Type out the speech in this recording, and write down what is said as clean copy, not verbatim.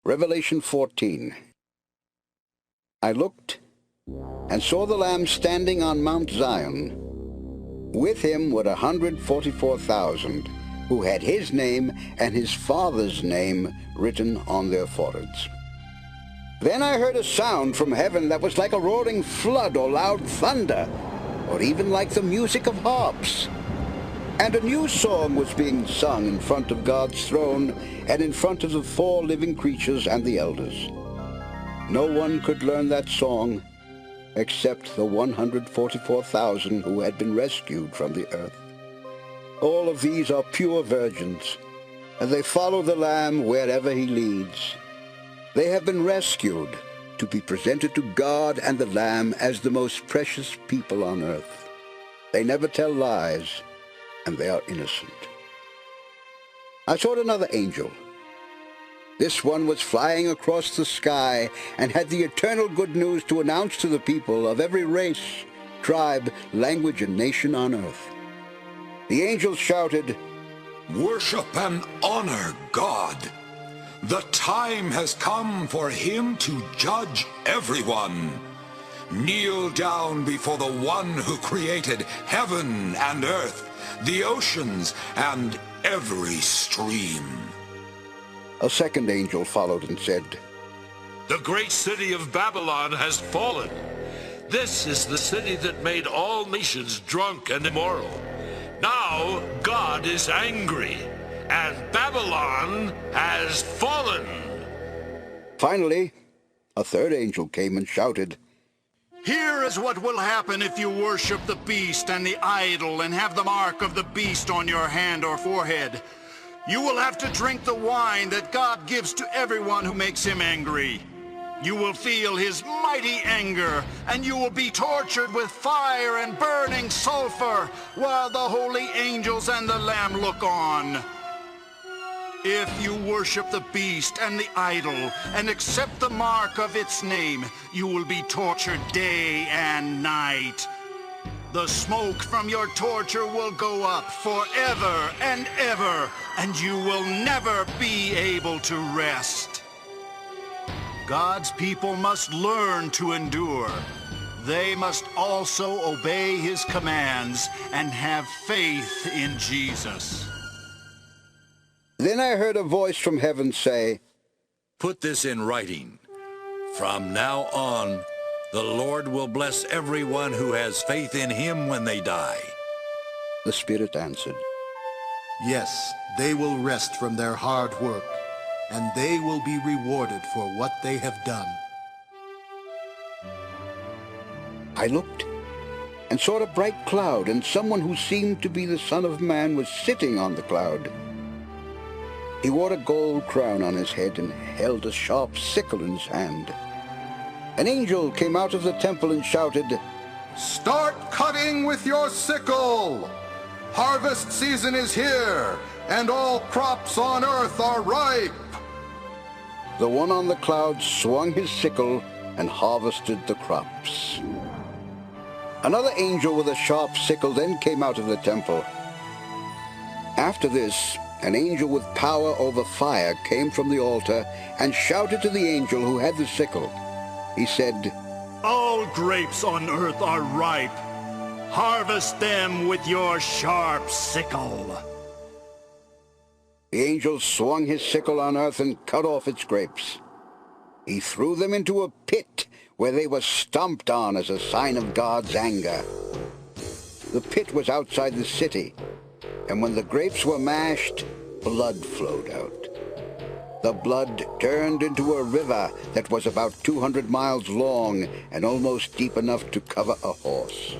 Revelation 14. I looked and saw the Lamb standing on Mount Zion. With him were 144,000 who had his name and his Father's name written on their foreheads. Then I heard a sound from heaven that was like a roaring flood or loud thunder, or even like the music of harps. And a new song was being sung in front of God's throne and in front of the 4 living creatures and the elders. No one could learn that song except the 144,000 who had been rescued from the earth. All of these are pure virgins, and they follow the Lamb wherever he leads. They have been rescued to be presented to God and the Lamb as the most precious people on earth. They never tell lies, and they are innocent. I saw another angel. This one was flying across the sky and had the eternal good news to announce to the people of every race, tribe, language, and nation on earth. The angel shouted, "Worship and honor God. The time has come for him to judge everyone. Kneel down before the one who created heaven and earth, the oceans, and every stream." A second angel followed and said, "The great city of Babylon has fallen. This is the city that made all nations drunk and immoral. Now God is angry, and Babylon has fallen." Finally, a third angel came and shouted, "Here is what will happen if you worship the beast and the idol and have the mark of the beast on your hand or forehead. You will have to drink the wine that God gives to everyone who makes him angry. You will feel his mighty anger, and you will be tortured with fire and burning sulfur while the holy angels and the Lamb look on. If you worship the beast and the idol and accept the mark of its name, you will be tortured day and night. The smoke from your torture will go up forever and ever, and you will never be able to rest." God's people must learn to endure. They must also obey his commands and have faith in Jesus. Then I heard a voice from heaven say, "Put this in writing. From now on, the Lord will bless everyone who has faith in him when they die." The Spirit answered, "Yes, they will rest from their hard work, and they will be rewarded for what they have done." I looked and saw a bright cloud, and someone who seemed to be the Son of Man was sitting on the cloud. He wore a gold crown on his head and held a sharp sickle in his hand. An angel came out of the temple and shouted, "Start cutting with your sickle! Harvest season is here, and all crops on earth are ripe!" The one on the cloud swung his sickle and harvested the crops. Another angel with a sharp sickle then came out of the temple. After this, an angel with power over fire came from the altar and shouted to the angel who had the sickle. He said, "All grapes on earth are ripe. Harvest them with your sharp sickle." The angel swung his sickle on earth and cut off its grapes. He threw them into a pit where they were stomped on as a sign of God's anger. The pit was outside the city, and when the grapes were mashed, blood flowed out. The blood turned into a river that was about 200 miles long and almost deep enough to cover a horse.